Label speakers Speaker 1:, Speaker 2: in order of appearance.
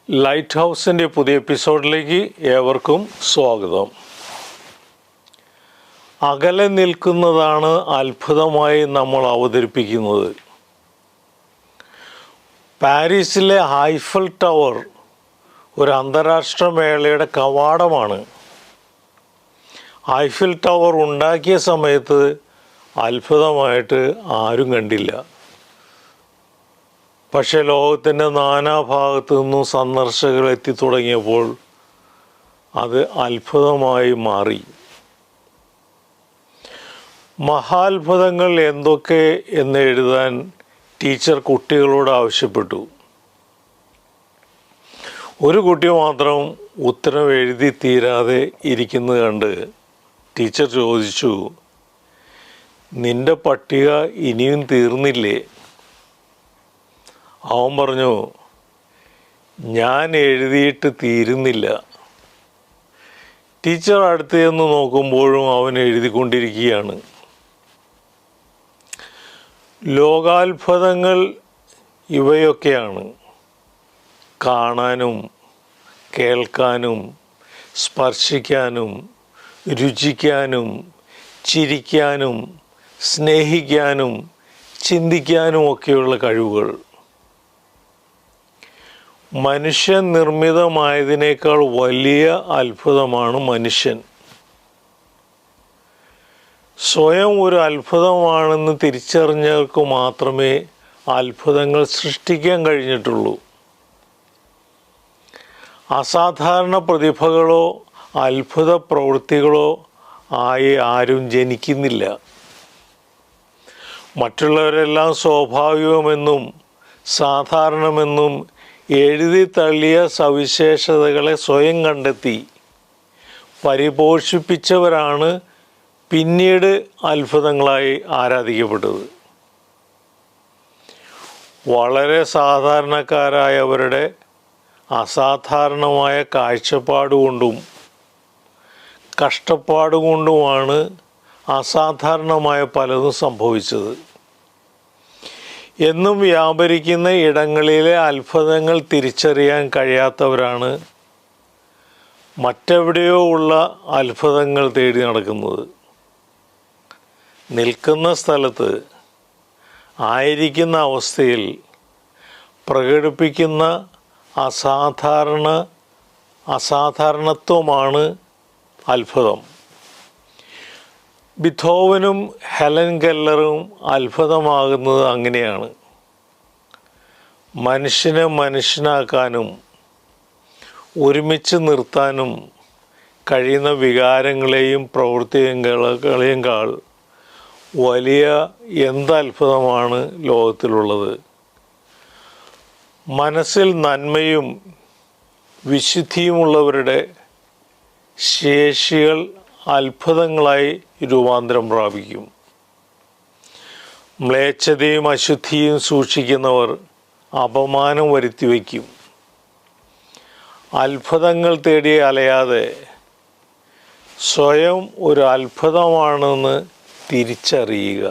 Speaker 1: Light ഹൗസിൻ്റെ പുതിയ എപ്പിസോഡിലേക്ക് ഏവർക്കും സ്വാഗതം. അകലെ നിൽക്കുന്നതാണ് അത്ഭുതമായി നമ്മൾ അവതരിപ്പിക്കുന്നത്. പാരീസിലെ ഐഫൽ ടവർ ഒരു അന്താരാഷ്ട്ര മേളയുടെ കവാടമാണ്. ഐഫൽ ടവർ ഉണ്ടാക്കിയ സമയത്ത് അത്ഭുതമായിട്ട് ആരും കണ്ടില്ല. പക്ഷേ ലോകത്തിൻ്റെ നാനാഭാഗത്തു നിന്നും സന്ദർശകർ എത്തിത്തുടങ്ങിയപ്പോൾ അത് അത്ഭുതമായി മാറി. മഹാത്ഭുതങ്ങൾ എന്തൊക്കെ എന്ന് എഴുതാൻ ടീച്ചർ കുട്ടികളോട് ആവശ്യപ്പെട്ടു. ഒരു കുട്ടി മാത്രം ഉത്തരം എഴുതി തീരാതെ ഇരിക്കുന്നത് കണ്ട് ടീച്ചർ ചോദിച്ചു, നിന്റെ പട്ടിക ഇനിയും തീർന്നില്ലേ? അവൻ പറഞ്ഞു, ഞാൻ എഴുതിയിട്ട് തീരുന്നില്ല. ടീച്ചർ അടുത്ത് ചെന്ന് നോക്കുമ്പോഴും അവൻ എഴുതിക്കൊണ്ടിരിക്കുകയാണ്. ലോകാത്ഭുതങ്ങൾ ഇവയൊക്കെയാണ്: കാണാനും കേൾക്കാനും സ്പർശിക്കാനും രുചിക്കാനും ചിരിക്കാനും സ്നേഹിക്കാനും ചിന്തിക്കാനും ഒക്കെയുള്ള കഴിവുകൾ. മനുഷ്യൻ നിർമ്മിതമായതിനേക്കാൾ വലിയ അത്ഭുതമാണ് മനുഷ്യൻ. സ്വയം ഒരു അത്ഭുതമാണെന്ന് തിരിച്ചറിഞ്ഞവർക്ക് മാത്രമേ അത്ഭുതങ്ങൾ സൃഷ്ടിക്കാൻ കഴിഞ്ഞിട്ടുള്ളൂ. അസാധാരണ പ്രതിഭകളോ അത്ഭുത പ്രവൃത്തികളോ ആയി ആരും ജനിക്കുന്നില്ല. മറ്റുള്ളവരെല്ലാം സ്വാഭാവികമെന്നും സാധാരണമെന്നും എഴുതി തള്ളിയ സവിശേഷതകളെ സ്വയം കണ്ടെത്തി പരിപോഷിപ്പിച്ചവരാണ് പിന്നീട് അത്ഭുതങ്ങളായി ആരാധിക്കപ്പെട്ടത്. വളരെ സാധാരണക്കാരായവരുടെ അസാധാരണമായ കാഴ്ചപ്പാടുകൊണ്ടും കഷ്ടപ്പാടുകൊണ്ടുമാണ് അസാധാരണമായ പലതും സംഭവിച്ചത്. എന്നും വ്യാപരിക്കുന്ന ഇടങ്ങളിലെ അത്ഭുതങ്ങൾ തിരിച്ചറിയാൻ കഴിയാത്തവരാണ് മറ്റെവിടെയോ ഉള്ള അത്ഭുതങ്ങൾ തേടി നടക്കുന്നത്. നിൽക്കുന്ന സ്ഥലത്ത് ആയിരിക്കുന്ന അവസ്ഥയിൽ പ്രകടിപ്പിക്കുന്ന അസാധാരണത്വമാണ് അത്ഭുതം. ബീഥോവനും ഹെലൻ കെല്ലറും അത്ഭുതമാകുന്നത് അങ്ങനെയാണ്. മനുഷ്യനെ മനുഷ്യനാക്കാനും ഒരുമിച്ച് നിർത്താനും കഴിയുന്ന വികാരങ്ങളെയും പ്രവൃത്തികളെയും വലിയ എന്തത്ഭുതമാണ് ലോകത്തിലുള്ളത്. മനസ്സിൽ നന്മയും വിശുദ്ധിയുമുള്ളവരുടെ ശേഷികൾ അത്ഭുതങ്ങളായി രൂപാന്തരം പ്രാപിക്കും. മ്ലേച്ഛതയും അശുദ്ധിയും സൂക്ഷിക്കുന്നവർ അപമാനം വരുത്തി വയ്ക്കും. അത്ഭുതങ്ങൾ തേടി അലയാതെ സ്വയം ഒരു അത്ഭുതമാണെന്ന് തിരിച്ചറിയുക.